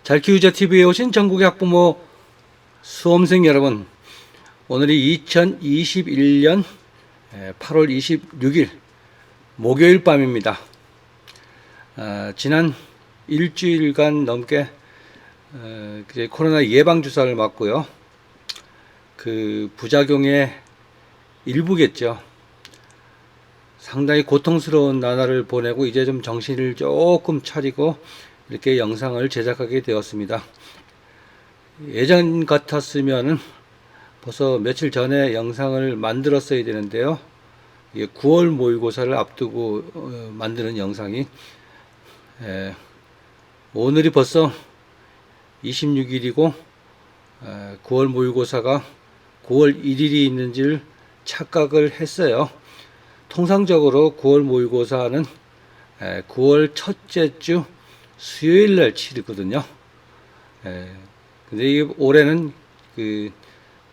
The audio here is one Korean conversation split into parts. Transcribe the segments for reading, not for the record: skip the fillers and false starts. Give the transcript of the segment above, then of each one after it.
잘키우자 TV에 오신 전국의 학부모 수험생 여러분, 오늘이 2021년 8월 26일 목요일 밤입니다. 지난 일주일간 넘게 코로나 예방 주사를 맞고요. 그 부작용의 일부겠죠. 상당히 고통스러운 나날을 보내고 이제 좀 정신을 조금 차리고 이렇게 영상을 제작하게 되었습니다. 예전 같았으면은 벌써 며칠 전에 영상을 만들었어야 되는데요. 이게 9월 모의고사를 앞두고 만드는 영상이 오늘이 벌써 26일이고 9월 모의고사가 9월 1일이 있는지를 착각을 했어요. 통상적으로 9월 모의고사는 9월 첫째 주 수요일 날 치르거든요. 근데 올해는 그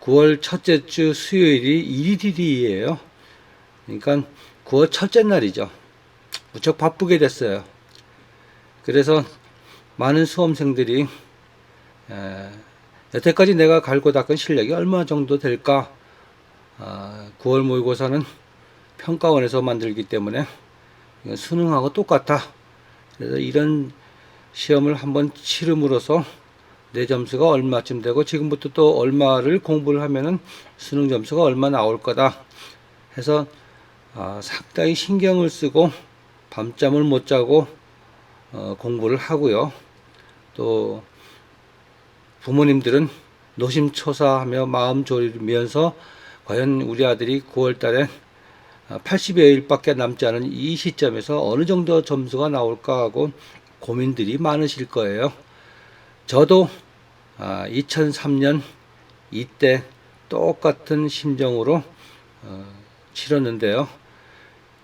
9월 첫째 주 수요일이 1일이에요. 그러니까 9월 첫째 날이죠. 무척 바쁘게 됐어요. 그래서 많은 수험생들이 여태까지 내가 갈고 닦은 실력이 얼마 정도 될까? 9월 모의고사는 평가원에서 만들기 때문에 수능하고 똑같아. 그래서 이런 시험을 한번 치름으로써 내 점수가 얼마쯤 되고 지금부터 또 얼마를 공부를 하면은 수능 점수가 얼마 나올 거다 해서 상당히 신경을 쓰고 밤잠을 못 자고 공부를 하고요. 또 부모님들은 노심초사하며 마음 졸이면서 과연 우리 아들이 9월 달에 80여 일밖에 남지 않은 이 시점에서 어느 정도 점수가 나올까 하고 고민들이 많으실 거예요. 저도 2003년 이때 똑같은 심정으로 치렀는데요.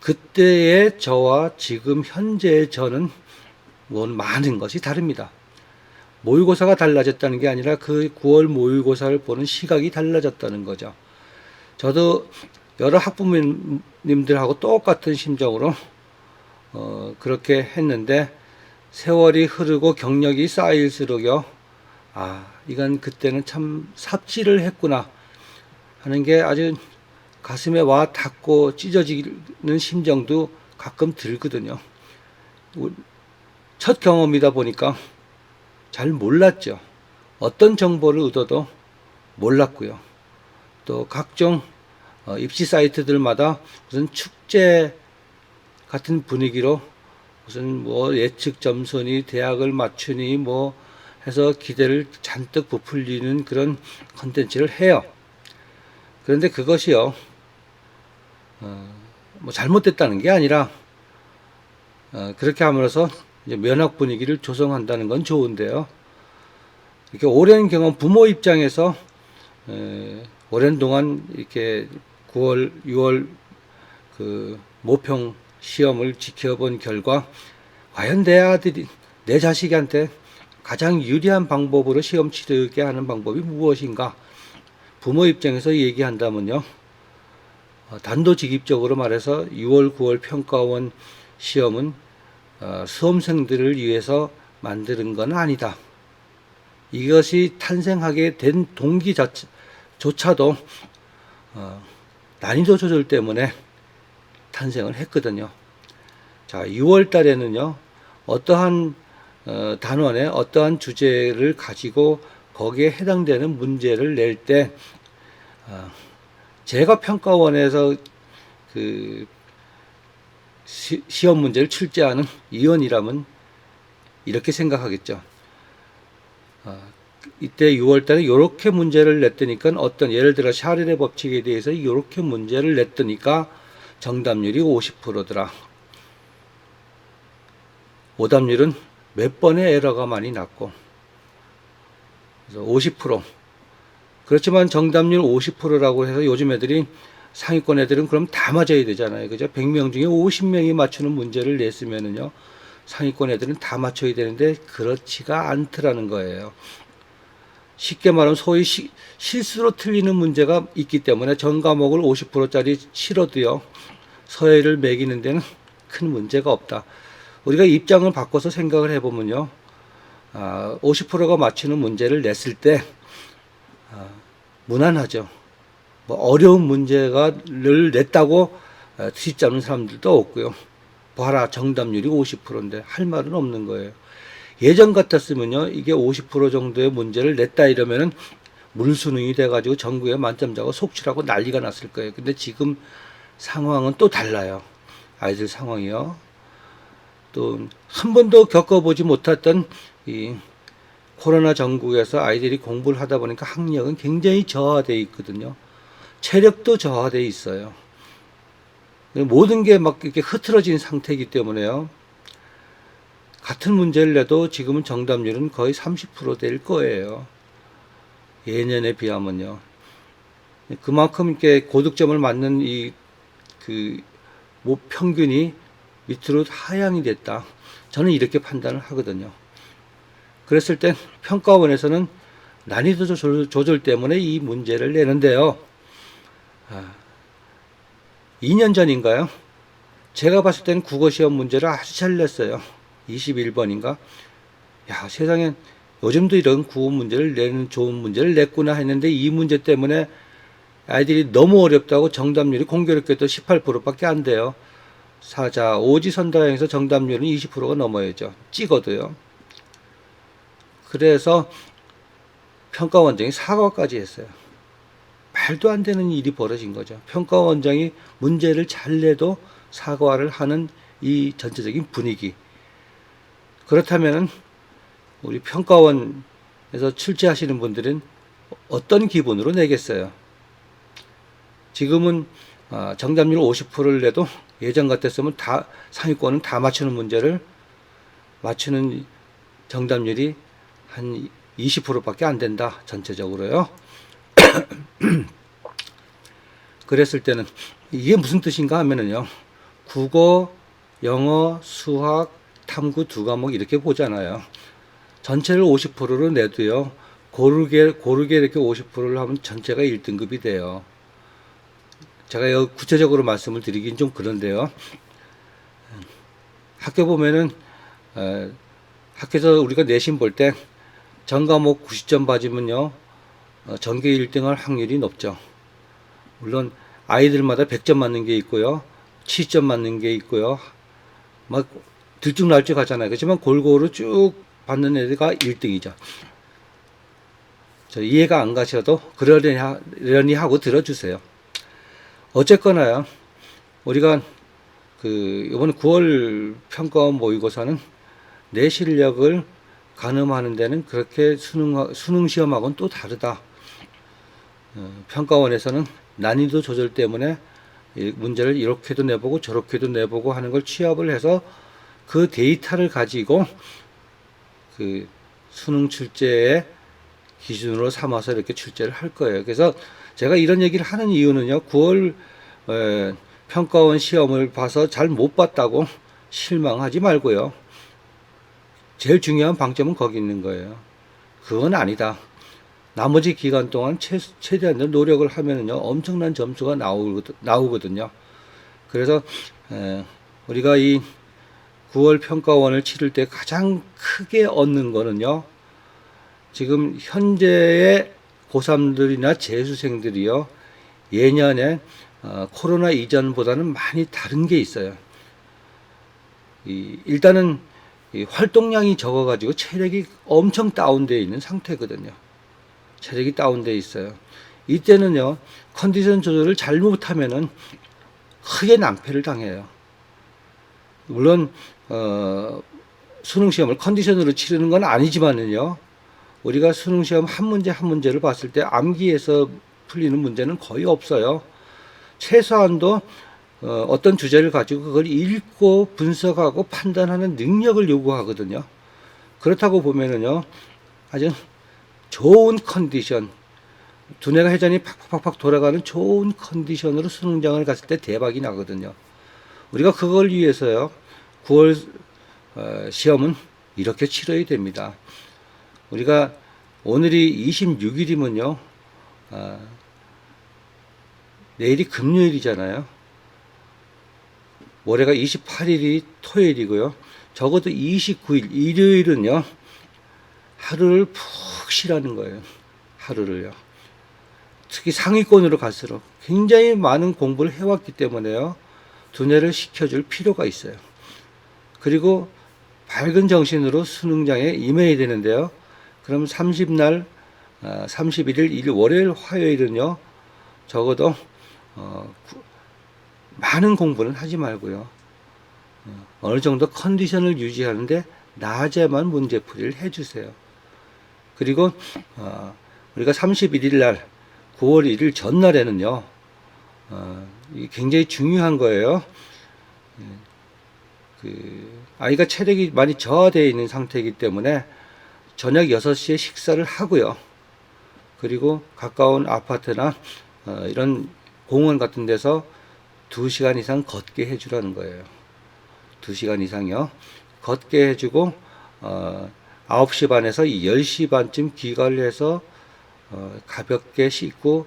그때의 저와 지금 현재의 저는 많은 것이 다릅니다. 모의고사가 달라졌다는 게 아니라 그 9월 모의고사를 보는 시각이 달라졌다는 거죠. 저도 여러 학부모님들하고 똑같은 심정으로 그렇게 했는데 세월이 흐르고 경력이 쌓일수록요, 이건 그때는 참 삽질을 했구나 하는 게 아주 가슴에 와 닿고 찢어지는 심정도 가끔 들거든요. 첫 경험이다 보니까 잘 몰랐죠. 어떤 정보를 얻어도 몰랐고요. 또 각종 입시 사이트들마다 무슨 축제 같은 분위기로 무슨 예측 점수니 대학을 맞추니 해서 기대를 잔뜩 부풀리는 그런 컨텐츠를 해요. 그런데 그것이요, 잘못됐다는 게 아니라 그렇게 함으로써 이제 면학 분위기를 조성한다는 건 좋은데요. 이렇게 오랜 경험, 부모 입장에서 오랜 동안 이렇게 9월, 6월 그 모평 시험을 지켜본 결과 과연 내 아들이, 내 자식한테 가장 유리한 방법으로 시험 치르게 하는 방법이 무엇인가? 부모 입장에서 얘기한다면요, 단도직입적으로 말해서 6월, 9월 평가원 시험은 수험생들을 위해서 만드는 건 아니다. 이것이 탄생하게 된 동기조차도 난이도 조절 때문에 탄생을 했거든요. 자, 6월 달에는요, 어떠한 단원의 어떠한 주제를 가지고 거기에 해당되는 문제를 낼 때, 제가 평가원에서 그 시험 문제를 출제하는 위원이라면 이렇게 생각하겠죠. 이때 6월 달에 이렇게 문제를 냈더니까 예를 들어 샤를의 법칙에 대해서 이렇게 문제를 냈더니까 정답률이 50%더라. 오답률은 몇 번의 에러가 많이 났고, 그래서 50%. 그렇지만 정답률 50%라고 해서 요즘 애들이 상위권 애들은 그럼 다 맞아야 되잖아요. 그죠? 100명 중에 50명이 맞추는 문제를 냈으면은요, 상위권 애들은 다 맞춰야 되는데 그렇지가 않더라는 거예요. 쉽게 말하면 소위 실수로 틀리는 문제가 있기 때문에 전 과목을 50%짜리 치러도요, 서예를 매기는 데는 큰 문제가 없다. 우리가 입장을 바꿔서 생각을 해보면요, 50%가 맞추는 문제를 냈을 때 무난하죠. 뭐 어려운 문제를 냈다고 트집 잡는 사람들도 없고요. 봐라, 정답률이 50%인데 할 말은 없는 거예요. 예전 같았으면요, 이게 50% 정도의 문제를 냈다 이러면은 물수능이 돼가지고 전국에 만점 자고 속출하고 난리가 났을 거예요. 근데 지금 상황은 또 달라요. 아이들 상황이요. 또 한 번도 겪어보지 못했던 이 코로나 전국에서 아이들이 공부를 하다 보니까 학력은 굉장히 저하되어 있거든요. 체력도 저하되어 있어요. 모든 게 막 이렇게 흐트러진 상태이기 때문에요. 같은 문제를 내도 지금은 정답률은 거의 30%될 거예요. 예년에 비하면요. 그만큼 이렇게 고득점을 맞는 평균이 밑으로 하향이 됐다. 저는 이렇게 판단을 하거든요. 그랬을 땐 평가원에서는 난이도 조절 때문에 이 문제를 내는데요. 2년 전인가요? 제가 봤을 때는 국어시험 문제를 아주 잘 냈어요. 21번인가? 야, 세상엔 요즘도 이런 국어 문제를 내는 좋은 문제를 냈구나 했는데 이 문제 때문에 아이들이 너무 어렵다고 정답률이 공교롭게도 18%밖에 안 돼요. 사자, 오지선다형에서 정답률은 20%가 넘어야죠. 찍어도요. 그래서 평가원장이 사과까지 했어요. 말도 안 되는 일이 벌어진 거죠. 평가원장이 문제를 잘 내도 사과를 하는 이 전체적인 분위기. 그렇다면 우리 평가원에서 출제하시는 분들은 어떤 기분으로 내겠어요? 지금은 정답률 50%를 내도 예전 같았으면 상위권은 다 맞추는 문제를 맞추는 정답률이 한 20%밖에 안 된다. 전체적으로요. 그랬을 때는 이게 무슨 뜻인가 하면은요. 국어, 영어, 수학, 탐구 두 과목 이렇게 보잖아요. 전체를 50%로 내도요. 고르게 이렇게 50%를 하면 전체가 1등급이 돼요. 제가 여기 구체적으로 말씀을 드리긴 좀 그런데요. 학교 보면은 학교에서 우리가 내신 볼 때 전 과목 90점 받으면요. 전교 1등할 확률이 높죠. 물론 아이들마다 100점 맞는 게 있고요. 70점 맞는 게 있고요. 막 들쭉날쭉 하잖아요. 그렇지만 골고루 쭉 받는 애가 1등이죠. 저 이해가 안 가셔도 그러려니 하고 들어주세요. 어쨌거나요. 우리가 이번 9월 평가원 모의고사는 내 실력을 가늠하는 데는 그렇게 수능 시험하고는 또 다르다. 평가원에서는 난이도 조절 때문에 문제를 이렇게도 내보고 저렇게도 내보고 하는 걸 취합을 해서 그 데이터를 가지고 그 수능 출제의 기준으로 삼아서 이렇게 출제를 할 거예요. 그래서 제가 이런 얘기를 하는 이유는요. 9월 평가원 시험을 봐서 잘 못 봤다고 실망하지 말고요. 제일 중요한 방점은 거기 있는 거예요. 그건 아니다. 나머지 기간 동안 최대한 노력을 하면은요, 엄청난 점수가 나오거든요. 그래서, 우리가 이 9월 평가원을 치를 때 가장 크게 얻는 거는요, 지금 현재의 고3들이나 재수생들이요, 예년에 코로나 이전보다는 많이 다른 게 있어요. 일단은 활동량이 적어가지고 체력이 엄청 다운되어 있는 상태거든요. 체력이 다운되어 있어요. 이때는요, 컨디션 조절을 잘못하면은 크게 낭패를 당해요. 물론, 수능시험을 컨디션으로 치르는 건 아니지만은요, 우리가 수능시험 한 문제 한 문제를 봤을 때 암기해서 풀리는 문제는 거의 없어요. 최소한도 어떤 주제를 가지고 그걸 읽고 분석하고 판단하는 능력을 요구하거든요. 그렇다고 보면은요, 아주 좋은 컨디션, 두뇌가 회전이 팍팍팍 돌아가는 좋은 컨디션으로 수능장을 갔을 때 대박이 나거든요. 우리가 그걸 위해서요, 9월 시험은 이렇게 치러야 됩니다. 우리가 오늘이 26일이면요, 내일이 금요일이잖아요. 모레가 28일이 토요일이고요. 적어도 29일, 일요일은요, 하루를 푹 쉬라는 거예요. 하루를요. 특히 상위권으로 갈수록 굉장히 많은 공부를 해왔기 때문에요. 두뇌를 식혀줄 필요가 있어요. 그리고 밝은 정신으로 수능장에 임해야 되는데요. 그럼 30날, 31일, 일 월요일, 화요일은요. 적어도 많은 공부는 하지 말고요. 어느 정도 컨디션을 유지하는데 낮에만 문제풀이를 해주세요. 그리고 우리가 31일 날 9월 1일 전날에는요. 이게 굉장히 중요한 거예요. 아이가 체력이 많이 저하되어 있는 상태이기 때문에 저녁 6시에 식사를 하고요. 그리고 가까운 아파트나 이런 공원 같은 데서 2시간 이상 걷게 해주라는 거예요. 2시간 이상요. 걷게 해주고 9시 반에서 10시 반쯤 귀가를 해서 가볍게 씻고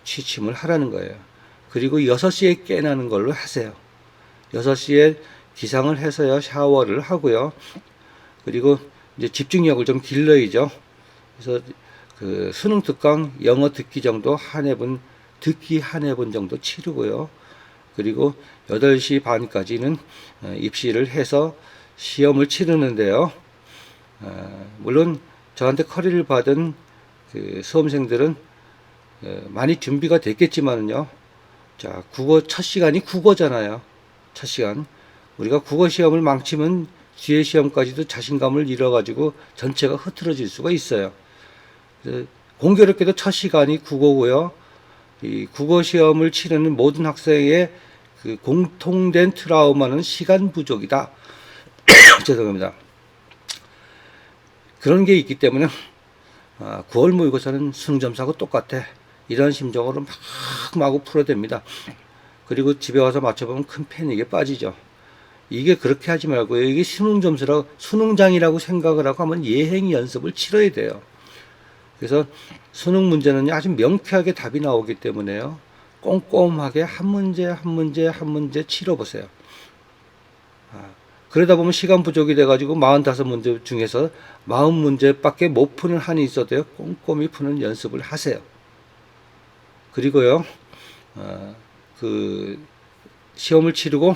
취침을 하라는 거예요. 그리고 6시에 깨나는 걸로 하세요. 6시에 기상을 해서요, 샤워를 하고요. 그리고 이제 집중력을 좀 길러야죠. 그래서 그 수능 특강 영어 듣기 정도 듣기 한 해분 정도 치르고요. 그리고 8시 반까지는 입시를 해서 시험을 치르는데요. 물론 저한테 커리를 받은 그 수험생들은 많이 준비가 됐겠지만요. 자, 국어 첫 시간이 국어잖아요. 첫 시간. 우리가 국어 시험을 망치면 뒤에 시험까지도 자신감을 잃어가지고 전체가 흐트러질 수가 있어요. 공교롭게도 첫 시간이 국어고요. 이 국어 시험을 치르는 모든 학생의 그 공통된 트라우마는 시간 부족이다. 죄송합니다. 그런 게 있기 때문에 9월 모의고사는 수능 점수하고 똑같아. 이런 심정으로 막 마구 풀어댑니다. 그리고 집에 와서 맞춰보면 큰 패닉에 빠지죠. 이게 그렇게 하지 말고요. 이게 수능 점수라고, 수능장이라고 생각을 하고 한번 예행 연습을 치러야 돼요. 그래서 수능 문제는 아주 명쾌하게 답이 나오기 때문에요. 꼼꼼하게 한 문제 한 문제 한 문제 치러보세요. 그러다 보면 시간 부족이 돼가지고 45문제 중에서 40문제밖에 못 푸는 한이 있어도요. 꼼꼼히 푸는 연습을 하세요. 그리고요. 그 시험을 치르고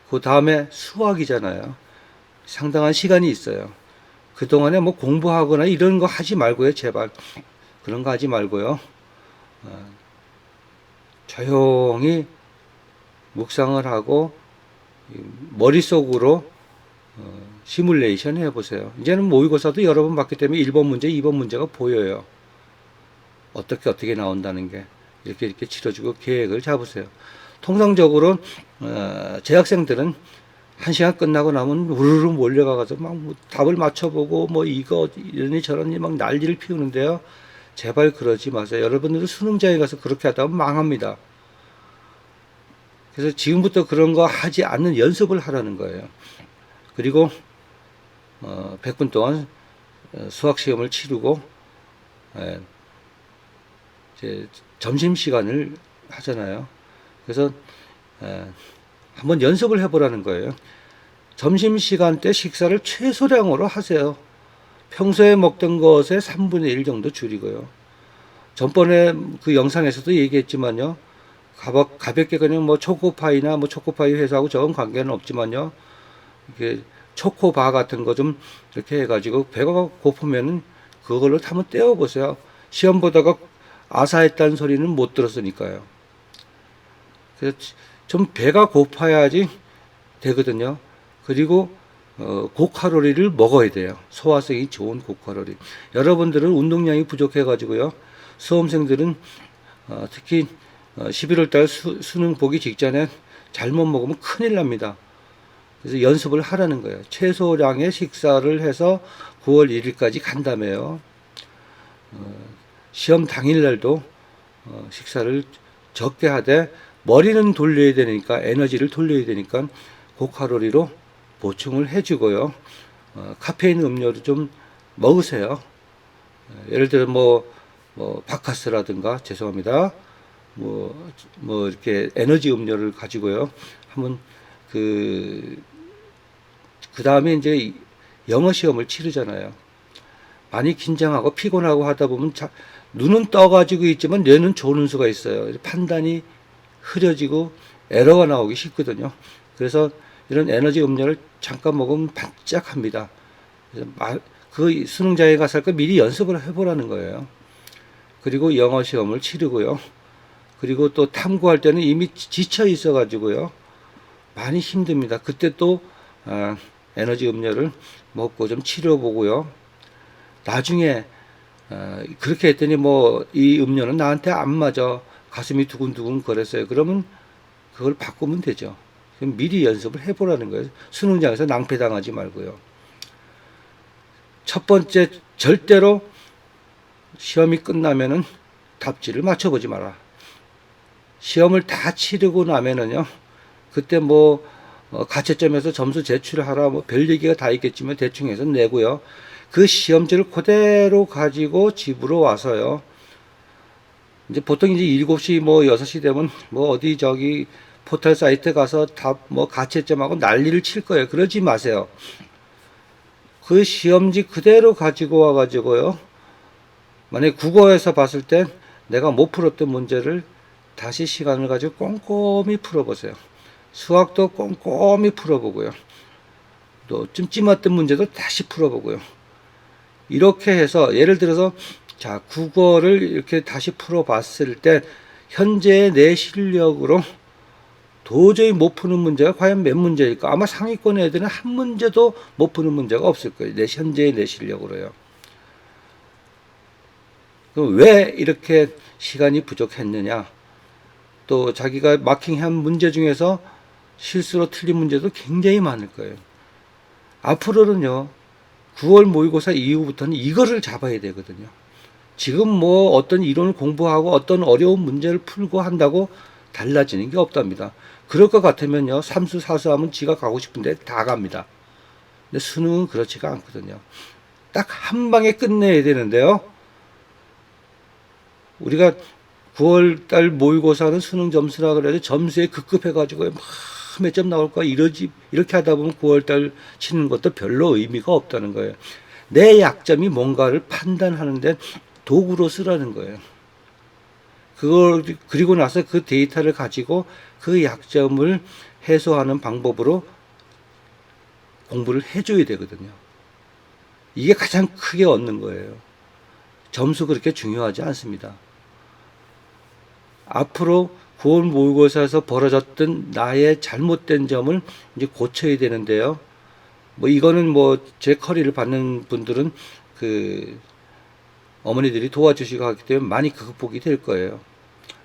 그 다음에 수학이잖아요. 상당한 시간이 있어요. 그동안에 뭐 공부하거나 이런 거 하지 말고요. 제발. 그런 거 하지 말고요. 조용히 묵상을 하고 머릿속으로 시뮬레이션 해보세요. 이제는 모의고사도 여러 번 봤기 때문에 1번 문제, 2번 문제가 보여요. 어떻게 나온다는 게. 이렇게 치러주고 계획을 잡으세요. 통상적으로 재학생들은 1시간 끝나고 나면 우르르 몰려가서 막 답을 맞춰보고 뭐 이거 이러니 저러니 막 난리를 피우는데요. 제발 그러지 마세요. 여러분들도 수능장에 가서 그렇게 하다 보면 망합니다. 그래서 지금부터 그런 거 하지 않는 연습을 하라는 거예요. 그리고 100분 동안 수학시험을 치르고 이제 점심시간을 하잖아요. 그래서 한번 연습을 해보라는 거예요. 점심시간 때 식사를 최소량으로 하세요. 평소에 먹던 것의 3분의 1 정도 줄이고요. 전번에 그 영상에서도 얘기했지만요. 가볍게 그냥 뭐 초코파이나 뭐 초코파이 회사하고 저건 관계는 없지만요. 이게 초코바 같은 거 좀 이렇게 해가지고 배가 고프면은 그걸로 한번 떼어보세요. 시험 보다가 아사했다는 소리는 못 들었으니까요. 그래서 좀 배가 고파야지 되거든요. 그리고 고칼로리를 먹어야 돼요. 소화성이 좋은 고칼로리. 여러분들은 운동량이 부족해가지고요. 수험생들은 특히 11월 달 수능 보기 직전에 잘못 먹으면 큰일 납니다. 그래서 연습을 하라는 거예요. 최소량의 식사를 해서 9월 1일까지 간다며요. 시험 당일날도 식사를 적게 하되 머리는 돌려야 되니까 에너지를 돌려야 되니까 고칼로리로 보충을 해주고요. 카페인 음료를 좀 먹으세요. 예를 들어 뭐 바카스라든가 죄송합니다. 뭐 이렇게 에너지 음료를 가지고요. 한번 그 다음에 이제 영어 시험을 치르잖아요. 많이 긴장하고 피곤하고 하다 보면 눈은 떠가지고 있지만 뇌는 조는 수가 있어요. 판단이 흐려지고 에러가 나오기 쉽거든요. 그래서 이런 에너지 음료를 잠깐 먹으면 반짝합니다. 그래서 그 수능장애 가서 할 거 미리 연습을 해보라는 거예요. 그리고 영어 시험을 치르고요. 그리고 또 탐구할 때는 이미 지쳐 있어가지고요. 많이 힘듭니다. 그때 또 에너지 음료를 먹고 좀 치료보고요. 나중에 그렇게 했더니 뭐 이 음료는 나한테 안 맞아. 가슴이 두근두근 거렸어요. 그러면 그걸 바꾸면 되죠. 그럼 미리 연습을 해보라는 거예요. 수능장에서 낭패당하지 말고요. 첫 번째, 절대로 시험이 끝나면은 답지를 맞춰보지 마라. 시험을 다 치르고 나면은요, 그때 뭐 가채점에서 점수 제출하라 뭐 별 얘기가 다 있겠지만 대충 해서 내고요. 그 시험지를 그대로 가지고 집으로 와서요. 이제 보통 이제 7시 뭐 6시 되면 뭐 어디 저기 포털 사이트 가서 답 뭐 가채점하고 난리를 칠 거예요. 그러지 마세요. 그 시험지 그대로 가지고 와가지고요. 만약에 국어에서 봤을 땐 내가 못 풀었던 문제를 다시 시간을 가지고 꼼꼼히 풀어보세요. 수학도 꼼꼼히 풀어보고요. 또 찜찜했던 문제도 다시 풀어보고요. 이렇게 해서 예를 들어서 자 국어를 이렇게 다시 풀어봤을 때 현재의 내 실력으로 도저히 못 푸는 문제가 과연 몇 문제일까? 아마 상위권 애들은 한 문제도 못 푸는 문제가 없을 거예요. 현재의 내 실력으로요. 그럼 왜 이렇게 시간이 부족했느냐? 또 자기가 마킹한 문제 중에서 실수로 틀린 문제도 굉장히 많을 거예요. 앞으로는요, 9월 모의고사 이후부터는 이거를 잡아야 되거든요. 지금 뭐 어떤 이론을 공부하고 어떤 어려운 문제를 풀고 한다고 달라지는 게 없답니다. 그럴 것 같으면요, 삼수, 사수 하면 지가 가고 싶은데 다 갑니다. 근데 수능은 그렇지가 않거든요. 딱 한 방에 끝내야 되는데요. 우리가 9월달 모의고사는 수능 점수라 그래도 점수에 급급해가지고 몇 점 나올까 이렇게 하다 보면 9월달 치는 것도 별로 의미가 없다는 거예요. 내 약점이 뭔가를 판단하는데 도구로 쓰라는 거예요. 그리고 나서 그 데이터를 가지고 그 약점을 해소하는 방법으로 공부를 해줘야 되거든요. 이게 가장 크게 얻는 거예요. 점수 그렇게 중요하지 않습니다. 앞으로 9월 모의고사에서 벌어졌던 나의 잘못된 점을 이제 고쳐야 되는데요. 뭐 이거는 뭐 제 커리를 받는 분들은 그 어머니들이 도와주시고 하기 때문에 많이 극복이 될 거예요.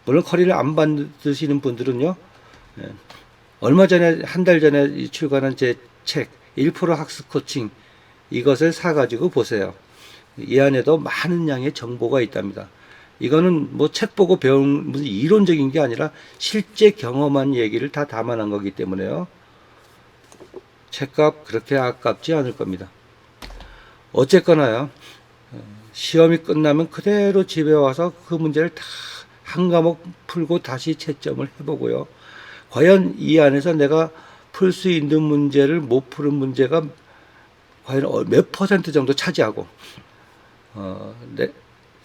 물론 커리를 안 받으시는 분들은요. 얼마 전에 한 달 전에 출간한 제 책 1% 학습 코칭 이것을 사가지고 보세요. 이 안에도 많은 양의 정보가 있답니다. 이거는 뭐 책 보고 배운 무슨 이론적인 게 아니라 실제 경험한 얘기를 다 담아놓은 거기 때문에요. 책값 그렇게 아깝지 않을 겁니다. 어쨌거나요. 시험이 끝나면 그대로 집에 와서 그 문제를 다 한 과목 풀고 다시 채점을 해보고요. 과연 이 안에서 내가 풀 수 있는 문제를 못 푸는 문제가 과연 몇 퍼센트 정도 차지하고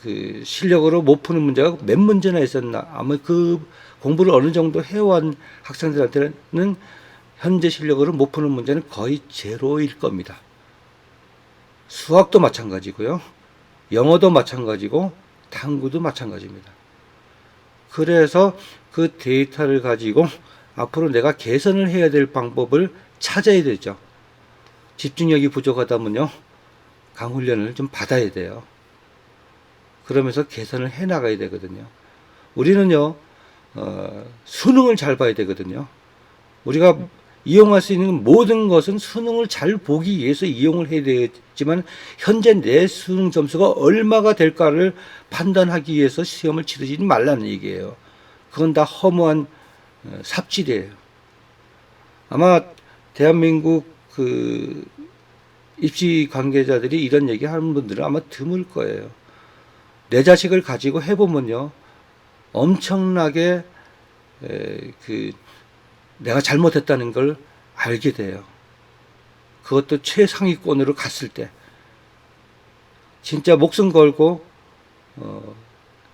그 실력으로 못 푸는 문제가 몇 문제나 있었나. 아마 그 공부를 어느 정도 해온 학생들한테는 현재 실력으로 못 푸는 문제는 거의 제로일 겁니다. 수학도 마찬가지고요. 영어도 마찬가지고 탐구도 마찬가지입니다. 그래서 그 데이터를 가지고 앞으로 내가 개선을 해야 될 방법을 찾아야 되죠. 집중력이 부족하다면요. 강훈련을 좀 받아야 돼요. 그러면서 개선을 해 나가야 되거든요. 우리는요, 수능을 잘 봐야 되거든요. 우리가 이용할 수 있는 모든 것은 수능을 잘 보기 위해서 이용을 해야 되지만 현재 내 수능 점수가 얼마가 될까를 판단하기 위해서 시험을 치르지 말라는 얘기예요. 그건 다 허무한 삽질이에요. 아마 대한민국 그 입시 관계자들이 이런 얘기 하는 분들은 아마 드물 거예요. 내 자식을 가지고 해보면요, 엄청나게 내가 잘못했다는 걸 알게 돼요. 그것도 최상위권으로 갔을 때. 진짜 목숨 걸고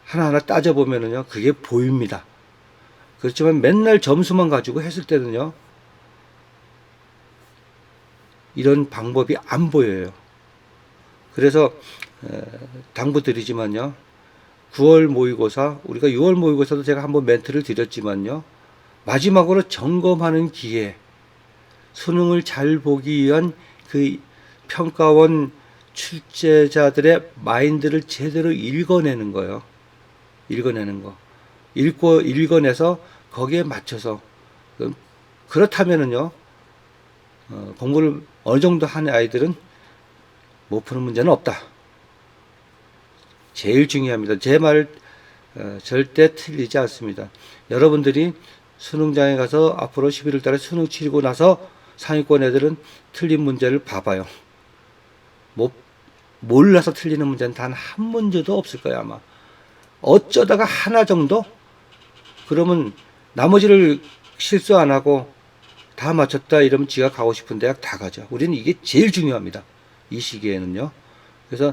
하나하나 따져보면은요, 그게 보입니다. 그렇지만 맨날 점수만 가지고 했을 때는요, 이런 방법이 안 보여요. 그래서 당부드리지만요, 9월 모의고사, 우리가 6월 모의고사도 제가 한번 멘트를 드렸지만요, 마지막으로 점검하는 기회, 수능을 잘 보기 위한 그 평가원 출제자들의 마인드를 제대로 읽어내는 거예요. 읽어내는 거. 읽어내서 거기에 맞춰서. 그렇다면은요, 공부를 어느 정도 하는 아이들은 못 푸는 문제는 없다. 제일 중요합니다. 제 말 절대 틀리지 않습니다. 여러분들이 수능장에 가서 앞으로 11월 달에 수능 치르고 나서 상위권 애들은 틀린 문제를 봐봐요. 몰라서 틀리는 문제는 단 한 문제도 없을 거야, 아마. 어쩌다가 하나 정도? 그러면 나머지를 실수 안 하고 다 맞췄다 이러면 지가 가고 싶은 대학 다 가죠. 우리는 이게 제일 중요합니다. 이 시기에는요. 그래서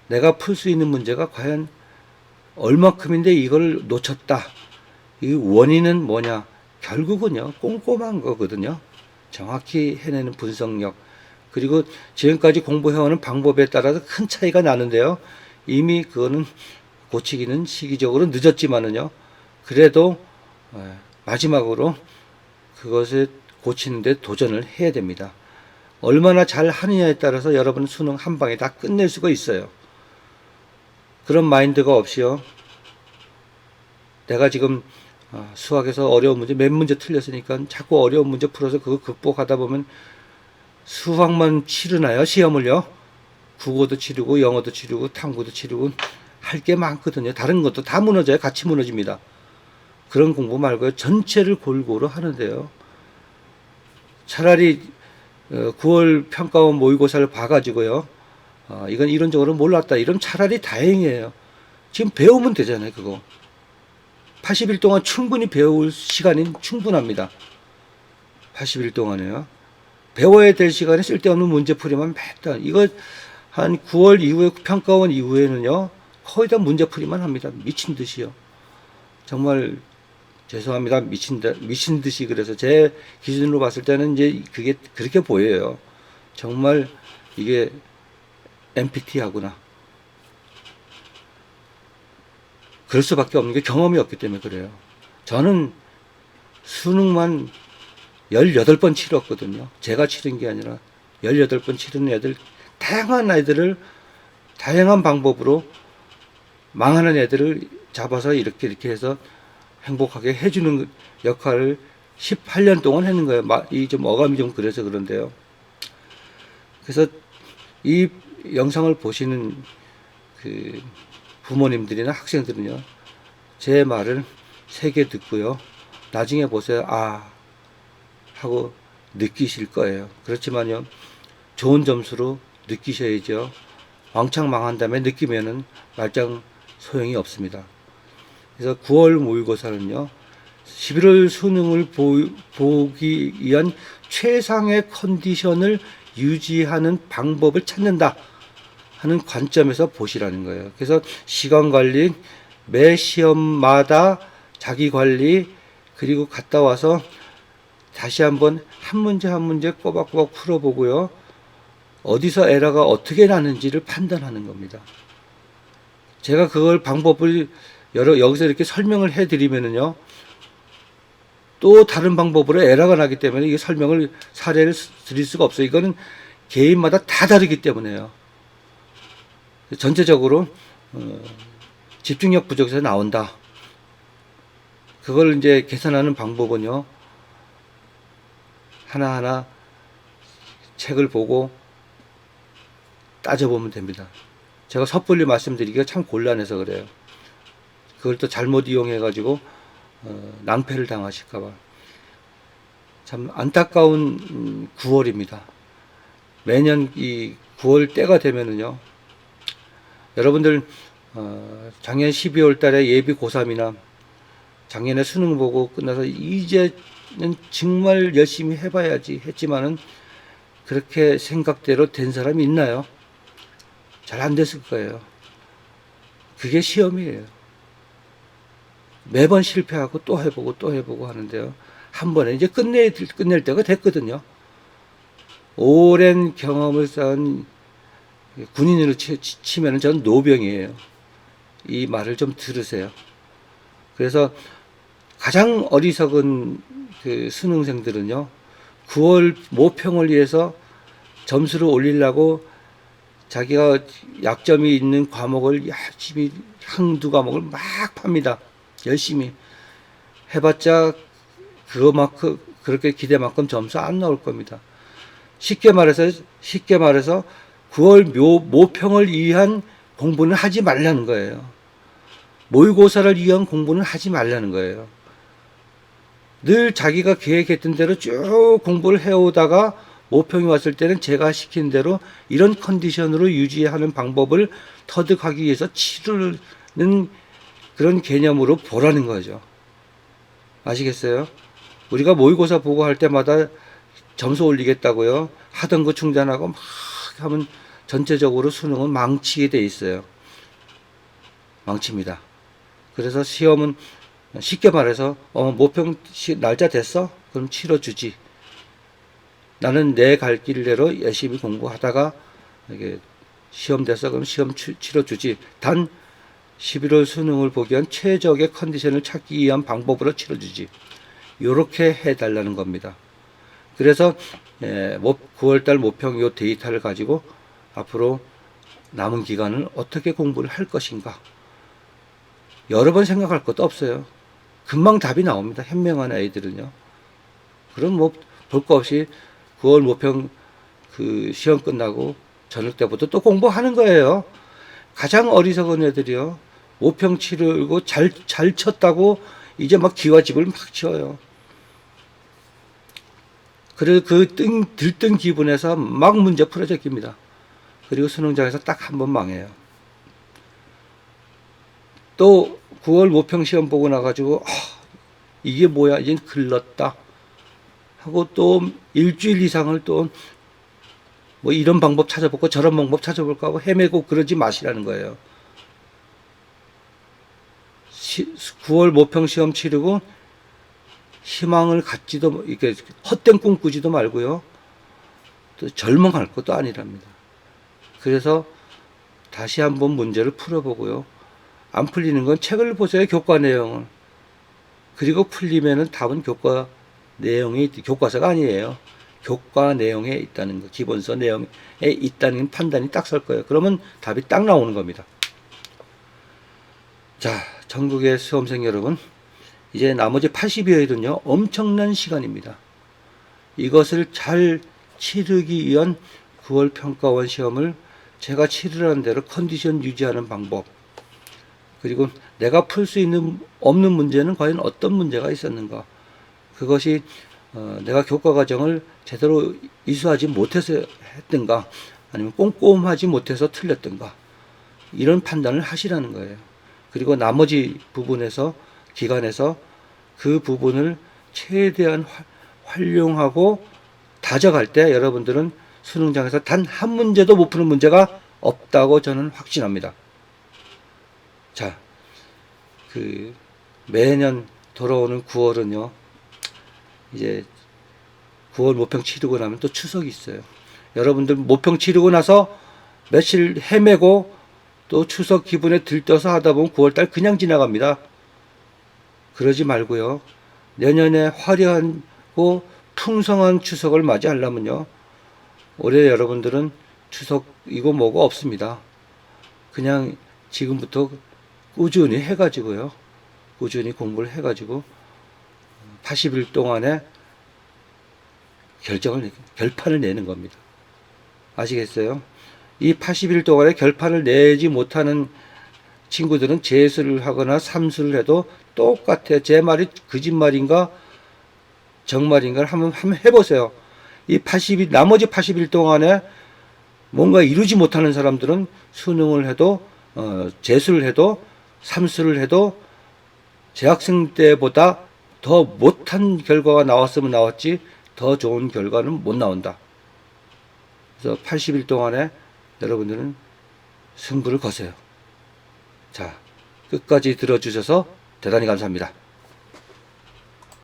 내가 풀 수 있는 문제가 과연 얼마큼인데 이걸 놓쳤다. 이 원인은 뭐냐? 결국은요, 꼼꼼한 거거든요. 정확히 해내는 분석력. 그리고 지금까지 공부해오는 방법에 따라서 큰 차이가 나는데요. 이미 그거는 고치기는 시기적으로 늦었지만은요. 그래도 마지막으로 그것을 고치는데 도전을 해야 됩니다. 얼마나 잘 하느냐에 따라서 여러분 수능 한 방에 다 끝낼 수가 있어요. 그런 마인드가 없이요. 내가 지금 수학에서 어려운 문제 몇 문제 틀렸으니까 자꾸 어려운 문제 풀어서 그거 극복하다 보면 수학만 치르나요? 시험을요? 국어도 치르고 영어도 치르고 탐구도 치르고 할 게 많거든요. 다른 것도 다 무너져요. 같이 무너집니다. 그런 공부 말고요. 전체를 골고루 하는데요. 차라리 9월 평가원 모의고사를 봐가지고요. 이건 이론적으로 몰랐다. 이러면 차라리 다행이에요. 지금 배우면 되잖아요. 그거. 80일 동안 충분히 배울 시간이 충분합니다. 80일 동안에요. 배워야 될 시간에 쓸데없는 문제풀이만 몇 이거 한 9월 이후에 평가원 이후에는요. 거의 다 문제풀이만 합니다. 미친 듯이요. 정말 죄송합니다. 미친 듯이 그래서 제 기준으로 봤을 때는 이제 그게 그렇게 보여요. 정말 이게 MPT하구나. 그럴 수밖에 없는 게 경험이 없기 때문에 그래요. 저는 수능만 18번 치렀거든요. 제가 치른 게 아니라 18번 치르는 애들, 다양한 애들을 다양한 방법으로 망하는 애들을 잡아서 이렇게 해서 행복하게 해주는 역할을 18년 동안 했는 거예요. 이 좀 어감이 좀 그래서 그런데요. 그래서 이 영상을 보시는 그 부모님들이나 학생들은요, 제 말을 새겨 듣고요. 나중에 보세요. 하고 느끼실 거예요. 그렇지만요, 좋은 점수로 느끼셔야죠. 왕창 망한 다음에 느끼면은 말짱 소용이 없습니다. 그래서 9월 모의고사는요, 11월 수능을 보기 위한 최상의 컨디션을 유지하는 방법을 찾는다 하는 관점에서 보시라는 거예요. 그래서 시간 관리, 매 시험마다 자기 관리, 그리고 갔다 와서 다시 한번 한 문제 한 문제 꼬박꼬박 풀어보고요. 어디서 에러가 어떻게 나는지를 판단하는 겁니다. 제가 그걸 방법을 여기서 이렇게 설명을 해드리면은요, 또 다른 방법으로 에러가 나기 때문에 이게 사례를 드릴 수가 없어요. 이거는 개인마다 다 다르기 때문에요. 전체적으로 집중력 부족에서 나온다. 그걸 이제 개선하는 방법은요, 하나하나 책을 보고 따져보면 됩니다. 제가 섣불리 말씀드리기가 참 곤란해서 그래요. 그걸 또 잘못 이용해가지고 낭패를 당하실까봐. 참 안타까운 9월입니다. 매년 이 9월 때가 되면은요, 여러분들 작년 12월 달에 예비 고3이나 작년에 수능 보고 끝나서 이제는 정말 열심히 해봐야지 했지만은 그렇게 생각대로 된 사람이 있나요? 잘 안 됐을 거예요. 그게 시험이에요. 매번 실패하고 또 해보고 또 해보고 하는데요. 한 번에 이제 끝낼 때가 됐거든요. 오랜 경험을 쌓은 군인으로 치면은 저는 노병이에요. 이 말을 좀 들으세요. 그래서 가장 어리석은 그 수능생들은요, 9월 모평을 위해서 점수를 올리려고 자기가 약점이 있는 과목을 열심히 한두 과목을 막 팝니다. 열심히 해봤자 그거만큼 그렇게 기대만큼 점수 안 나올 겁니다. 쉽게 말해서 9월 모평을 위한 공부는 하지 말라는 거예요. 모의고사를 위한 공부는 하지 말라는 거예요. 늘 자기가 계획했던 대로 쭉 공부를 해오다가 모평이 왔을 때는 제가 시킨 대로 이런 컨디션으로 유지하는 방법을 터득하기 위해서 치르는 그런 개념으로 보라는 거죠. 아시겠어요? 우리가 모의고사 보고 할 때마다 점수 올리겠다고요. 하던 거 충전하고 막 하면 전체적으로 수능은 망치게 돼 있어요. 망칩니다. 그래서 시험은 쉽게 말해서 모평 날짜 됐어? 그럼 치러주지. 나는 내 갈 길대로 열심히 공부하다가 이게 시험 됐어? 그럼 시험 치러주지. 단 11월 수능을 보기 위한 최적의 컨디션을 찾기 위한 방법으로 치러주지. 이렇게 해달라는 겁니다. 그래서 9월달 모평 요 데이터를 가지고 앞으로 남은 기간을 어떻게 공부를 할 것인가. 여러 번 생각할 것도 없어요. 금방 답이 나옵니다. 현명한 아이들은요. 그럼 뭐 볼 거 없이 9월 모평 그 시험 끝나고 저녁 때부터 또 공부하는 거예요. 가장 어리석은 애들이요. 모평 치르고 잘 쳤다고 이제 막 기와집을 막 치어요. 그래서 그 들뜬 기분에서 막 문제 풀어져 깁니다. 그리고 수능장에서 딱 한 번 망해요. 또 9월 모평 시험 보고 나가지고 이게 뭐야 이젠 글렀다 하고 또 일주일 이상을 또 뭐 이런 방법 찾아볼까 저런 방법 찾아볼까 하고 헤매고 그러지 마시라는 거예요. 9월 모평 시험 치르고 희망을 갖지도 이렇게 헛된 꿈 꾸지도 말고요. 또 절망할 것도 아니랍니다. 그래서 다시 한번 문제를 풀어보고요. 안 풀리는 건 책을 보세요. 교과 내용을. 그리고 풀리면은 답은 교과서가 아니에요. 교과 내용에 있다는 거, 기본서 내용에 있다는 판단이 딱 설 거예요. 그러면 답이 딱 나오는 겁니다. 자, 전국의 수험생 여러분, 이제 나머지 80여일은요, 엄청난 시간입니다. 이것을 잘 치르기 위한 9월 평가원 시험을 제가 치르라는 대로 컨디션 유지하는 방법, 그리고 내가 풀 수 없는 문제는 과연 어떤 문제가 있었는가, 그것이 내가 교과 과정을 제대로 이수하지 못해서 했든가 아니면 꼼꼼하지 못해서 틀렸든가 이런 판단을 하시라는 거예요. 그리고 나머지 부분에서 기간에서 그 부분을 최대한 활용하고 다져갈 때 여러분들은 수능장에서 단 한 문제도 못 푸는 문제가 없다고 저는 확신합니다. 자, 매년 돌아오는 9월은요, 이제 9월 모평 치르고 나면 또 추석이 있어요. 여러분들 모평 치르고 나서 며칠 헤매고 또 추석 기분에 들떠서 하다 보면 9월달 그냥 지나갑니다. 그러지 말고요. 내년에 화려하고 풍성한 추석을 맞이하려면요. 올해 여러분들은 추석 이거 뭐고 없습니다. 그냥 지금부터 꾸준히 해가지고요. 꾸준히 공부를 해가지고 80일 동안에 결판을 내는 겁니다. 아시겠어요? 이 80일 동안에 결판을 내지 못하는 친구들은 재수를 하거나 삼수를 해도 똑같아요. 제 말이 거짓말인가 정말인가를 한번 해보세요. 이 나머지 80일 동안에 뭔가 이루지 못하는 사람들은 수능을 해도 재수를 해도 삼수를 해도 재학생 때보다 더 못한 결과가 나왔으면 나왔지 더 좋은 결과는 못 나온다. 그래서 80일 동안에 여러분들은 승부를 거세요. 자, 끝까지 들어주셔서 대단히 감사합니다.